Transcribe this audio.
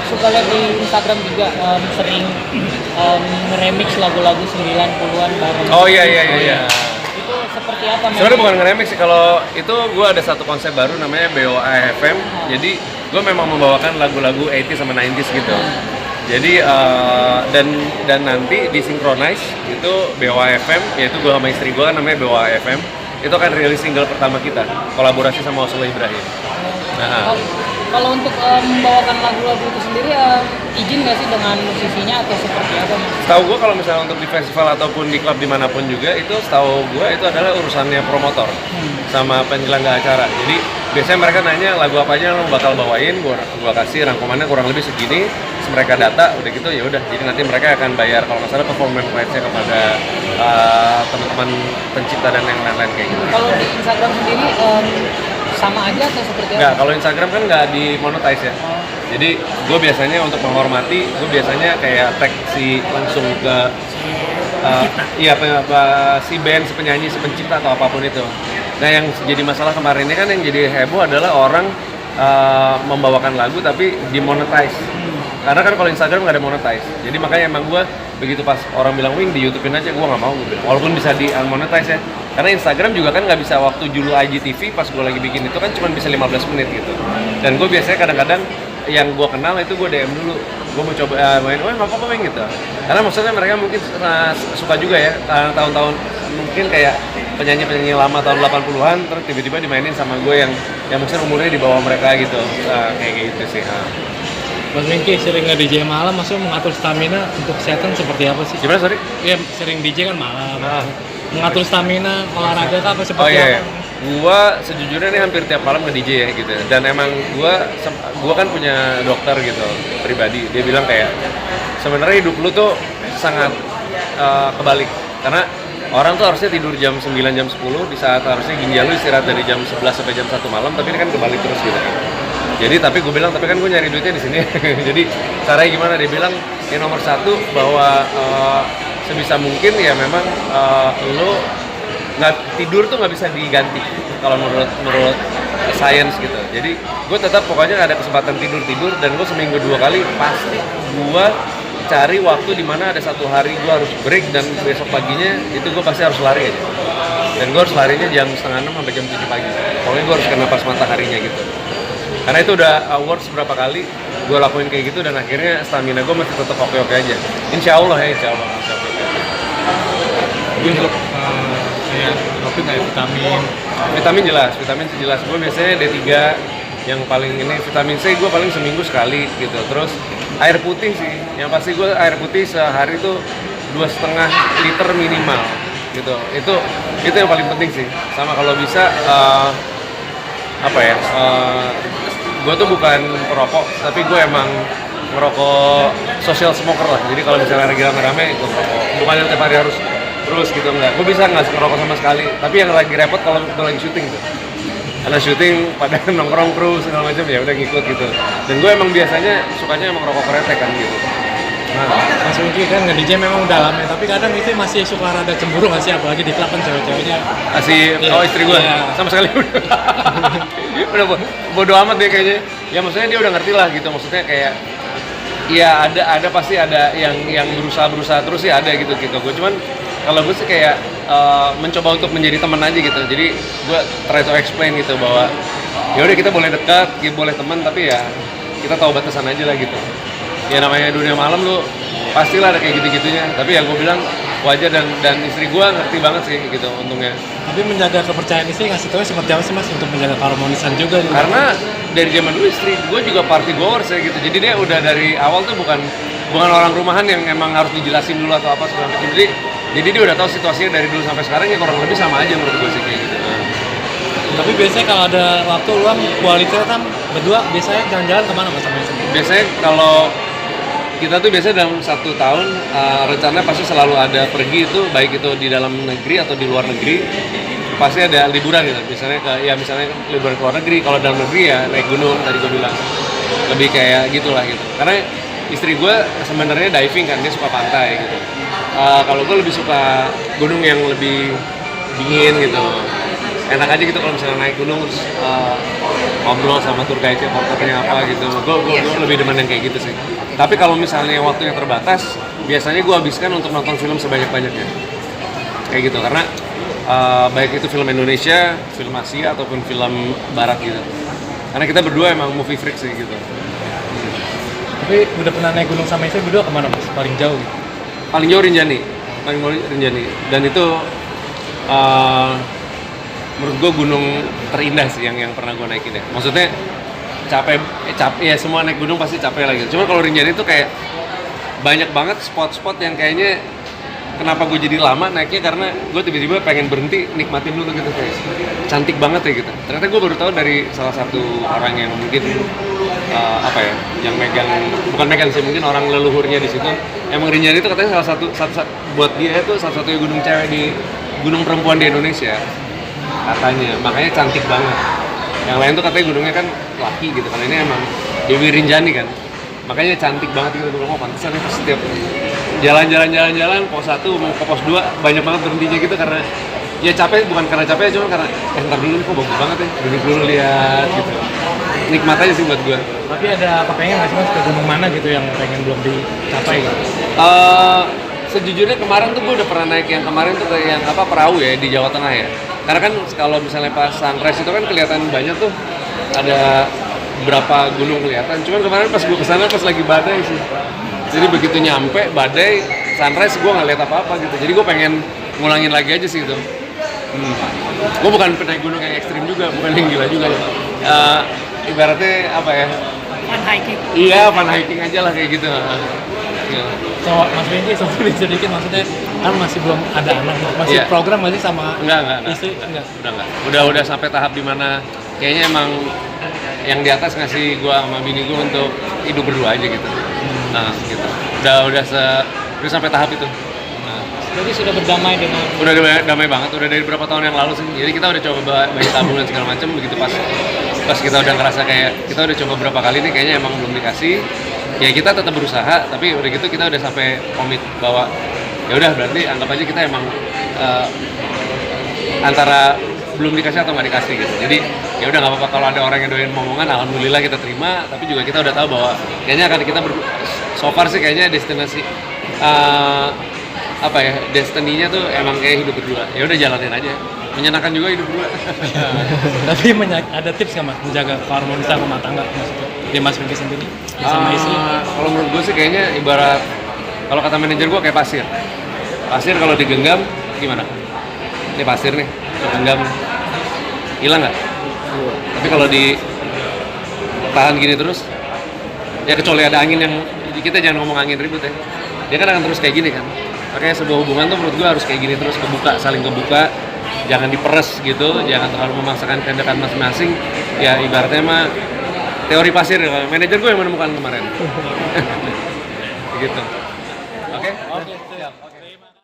suka lihat di Instagram juga sering nge-remix lagu-lagu 90-an bareng. Oh iya. Itu seperti apa? Sebenarnya bukan nge-remix sih, kalau itu gue ada satu konsep baru namanya BOAFM. Jadi gue memang membawakan lagu-lagu 80s sama 90s gitu. Jadi dan nanti disinkronize itu BOAFM, yaitu gue sama istri gue kan namanya BOAFM. Itu akan rilis single pertama kita, kolaborasi sama Oslo Ibrahim. Nah, kalau untuk membawakan lagu-lagu itu sendiri izin nggak sih dengan musisinya atau seperti apa? setahu gue kalau misalnya untuk di festival ataupun di klub dimanapun juga itu setahu gue itu adalah urusannya promotor sama penyelenggara acara. Jadi biasanya mereka nanya lagu apa aja lo bakal bawain, gua kasih rangkumannya kurang lebih segini, mereka data udah gitu ya udah. Jadi nanti mereka akan bayar kalau nggak salah performance rights-nya kepada teman-teman pencipta dan yang lain-lain kayak gitu. Kalau di Instagram sendiri sama aja atau seperti apa? Nggak, kalau Instagram kan nggak dimonetize ya. Jadi gue biasanya untuk menghormati, gue biasanya kayak tag langsung ke si band, si penyanyi, si pencipta atau apapun itu. Nah yang jadi masalah kemarin ini kan yang jadi heboh adalah orang membawakan lagu tapi dimonetize. Karena kan kalau Instagram nggak ada monetize. Jadi makanya emang gue begitu pas orang bilang wing di YouTubein aja, gue nggak mau gue bilang. Walaupun bisa di unmonetize ya. Karena Instagram juga kan nggak bisa waktu julu IGTV pas gue lagi bikin itu kan cuma bisa 15 menit gitu. Dan gue biasanya kadang-kadang yang gue kenal itu gue DM dulu. Gue mau coba main, nggak apa-apa main gitu. Karena maksudnya mereka mungkin suka juga ya, tahun-tahun mungkin kayak penyanyi-penyanyi lama tahun 80-an terus tiba-tiba dimainin sama gue yang mungkin umurnya di bawah mereka gitu. Kayak gitu sih. Mas Wingky sering nge-DJ malam, maksudnya mengatur stamina untuk kesehatan seperti apa sih? Gimana, sorry? Iya, sering DJ kan malam. Mengatur stamina, olahraga apa seperti iya. apa? Gua sejujurnya nih hampir tiap malam nge-DJ ya gitu. Dan emang gua kan punya dokter gitu pribadi. Dia bilang kayak sebenarnya hidup lu tuh sangat kebalik. Karena orang tuh harusnya tidur jam 9 jam 10 di saat harusnya ginjal lu istirahat dari jam 11 sampai jam 1 malam, tapi ini kan kebalik terus gitu. Jadi tapi gue bilang, tapi kan gue nyari duitnya di sini. Jadi caranya gimana? Dia bilang yang nomor satu bahwa sebisa mungkin ya memang lo nggak tidur tuh nggak bisa diganti kalau menurut science gitu. Jadi gue tetap pokoknya ada kesempatan tidur dan gue seminggu 2 kali pasti gue cari waktu di mana ada satu hari gue harus break dan besok paginya itu gue pasti harus lari aja. Dan gue harus larinya jam 5:30 sampai jam 7 pagi. Pokoknya gue harus kena pas mataharinya gitu. Karena itu udah awards berapa kali gue lakuin kayak gitu dan akhirnya stamina gue masih tetap oke-oke aja. Insya Allah. Jadi untuk kayak topik kayak Vitamin jelas. Gue biasanya D3 yang paling ini, vitamin C gue paling seminggu sekali gitu. Terus air putih sih, yang pasti gue air putih sehari tuh 2,5 liter minimal gitu. Itu yang paling penting sih. Sama kalau bisa gue tuh bukan perokok, tapi gue emang ngerokok social smoker lah. Jadi kalau misalnya lagi rame-rame gue ngerokok. Bukan yang tiap hari harus terus gitu, enggak. Gue bisa nggak ngerokok sama sekali. Tapi yang lagi repot kalau gue lagi syuting tuh. Karena syuting pada nongkrong kru segala macam ya udah ngikut gitu. Dan gue emang biasanya sukanya emang rokok kretek kan gitu. Nah, Mas Wingky kan nge-DJ memang udah lama, tapi kadang itu masih suka rada cemburu nggak sih? Apalagi di klub kan cewek-ceweknya. Istri gue sama sekali udah bodo amat dia kayaknya. Ya maksudnya dia udah ngerti lah gitu, maksudnya kayak ya ada pasti ada yang berusaha terus sih ada gitu. Gue cuman kalau gue sih kayak mencoba untuk menjadi teman aja gitu. Jadi gue try to explain gitu bahwa ya udah kita boleh dekat, kita boleh teman, tapi ya kita tahu batasan aja lah gitu. Ya namanya dunia malam lu pastilah ada kayak gitu-gitunya. Tapi yang gue bilang wajar dan istri gue ngerti banget sih gitu untungnya. Tapi menjaga kepercayaan istri ngasih tau seperti apa sih Mas untuk menjaga keharmonisan juga gitu? Karena dari zaman dulu istri gue juga party goers ya gitu. Jadi dia udah dari awal tuh bukan orang rumahan yang emang harus dijelasin dulu atau apa segala macam. Jadi dia udah tahu situasinya dari dulu sampai sekarang ya kurang lebih sama aja menurut gue sih kayak gitu. Tapi biasanya kalau ada waktu luang quality time berdua biasanya jalan-jalan kemana Mas sama istri? Biasanya kalau kita tuh biasanya dalam 1 tahun rencananya pasti selalu ada pergi itu, baik itu di dalam negeri atau di luar negeri, pasti ada liburan gitu. Misalnya misalnya liburan ke luar negeri, kalau dalam negeri ya naik gunung tadi gue bilang, lebih kayak gitulah gitu. Karena istri gue sebenarnya diving kan, dia suka pantai gitu. Kalau gue lebih suka gunung yang lebih dingin gitu. Enak aja gitu kalau misalnya naik gunung terus ngobrol sama tour guide-nya porternya apa gitu. Gue lebih demen yang kayak gitu sih. Tapi kalau misalnya waktunya terbatas, biasanya gue habiskan untuk nonton film sebanyak-banyaknya. Kayak gitu, karena baik itu film Indonesia, film Asia ataupun film Barat gitu. Karena kita berdua emang movie freak sih gitu. Tapi udah pernah naik gunung sama istri berdua kemana mas? Paling jauh gitu? Paling jauh Rinjani. Dan itu menurut gue gunung terindah sih yang pernah gue naikin ya. Maksudnya capek ya, semua naik gunung pasti capek lah gitu. Cuma kalau Rinjani itu kayak banyak banget spot-spot yang kayaknya kenapa gue jadi lama naiknya, karena gue tiba-tiba pengen berhenti nikmatin dulu gitu, kayak cantik banget ya gitu. Ternyata gue baru tahu dari salah satu orang yang mungkin yang bukan megang sih, mungkin orang leluhurnya di situ. Emang Rinjani itu katanya salah satu buat dia itu salah satu gunung cewek gunung perempuan di Indonesia katanya, makanya cantik banget. Yang lain tuh katanya gunungnya kan laki gitu, karena ini emang Dewi Rinjani kan, makanya cantik banget gitu. Gue bilang, oh pantesan ya setiap jalan pos 1 mau ke pos 2 banyak banget berhentinya gitu, karena ya capek, bukan karena capek, cuma karena ntar dulu nih kok bagus banget ya, dulu lihat gitu. Nikmat aja sih buat gue. Tapi ada kepengen nggak sih mas ke gunung mana gitu yang pengen belum dicapai gitu? Sejujurnya kemarin tuh gue udah pernah naik yang kemarin tuh ke yang perahu ya di Jawa Tengah ya. Karena kan kalau misalnya pas sunrise itu kan kelihatan banyak tuh, ada berapa gunung kelihatan. Cuman kemarin pas gue kesana pas lagi badai sih. Jadi begitu nyampe badai sunrise gue nggak lihat apa-apa gitu. Jadi gue pengen ngulangin lagi aja sih gitu. Gue bukan penaik gunung yang ekstrim juga, bukan yang gila juga. Ibaratnya apa ya? Fun hiking. Iya, fun hiking aja lah kayak gitu. Ya. So, Mas Benji, sorry sedikit, maksudnya kan masih belum ada anak, masih Iya. program masih sama Enggak. istri? Enggak. Udah sampai tahap dimana kayaknya emang yang di atas ngasih gua sama bini gua untuk hidup berdua aja gitu. Nah, gitu. Udah sampai tahap itu. Nah, Jadi sudah berdamai dengan udah damai banget, udah dari beberapa tahun yang lalu sih. Jadi kita udah coba banyak tabungan segala macam, begitu pas kita udah ngerasa kayak kita udah coba berapa kali nih kayaknya emang belum dikasih. Ya kita tetap berusaha, tapi udah gitu kita udah sampai komit bahwa ya udah berarti anggap aja kita emang antara belum dikasih atau nggak dikasih gitu. Jadi ya udah nggak apa-apa kalau ada orang yang doain omongan, alhamdulillah kita terima. Tapi juga kita udah tahu bahwa kayaknya akan kita so far sih kayaknya destinasi destininya tuh emang kayak hidup berdua. Ya udah jalanin aja, menyenangkan juga hidup berdua. Tapi ada tips nggak mas menjaga keharmonisan rumah tangga maksudnya di Mas Benji sendiri sama istri? Kalau menurut gue sih kayaknya ibarat kalau kata manajer gue kayak pasir. Pasir kalau digenggam gimana? Ini pasir nih, digenggam hilang nggak? Tapi kalau ditahan gini terus, ya kecuali ada angin yang kita jangan ngomong angin ribut ya. Dia kan akan terus kayak gini kan. Makanya sebuah hubungan tuh menurut gue harus kayak gini terus, kebuka, saling kebuka, jangan diperes gitu, jangan terlalu memaksakan kehendak masing-masing. Ya ibaratnya mah teori pasir ya, manajer gue yang menemukan kemarin. Gitu.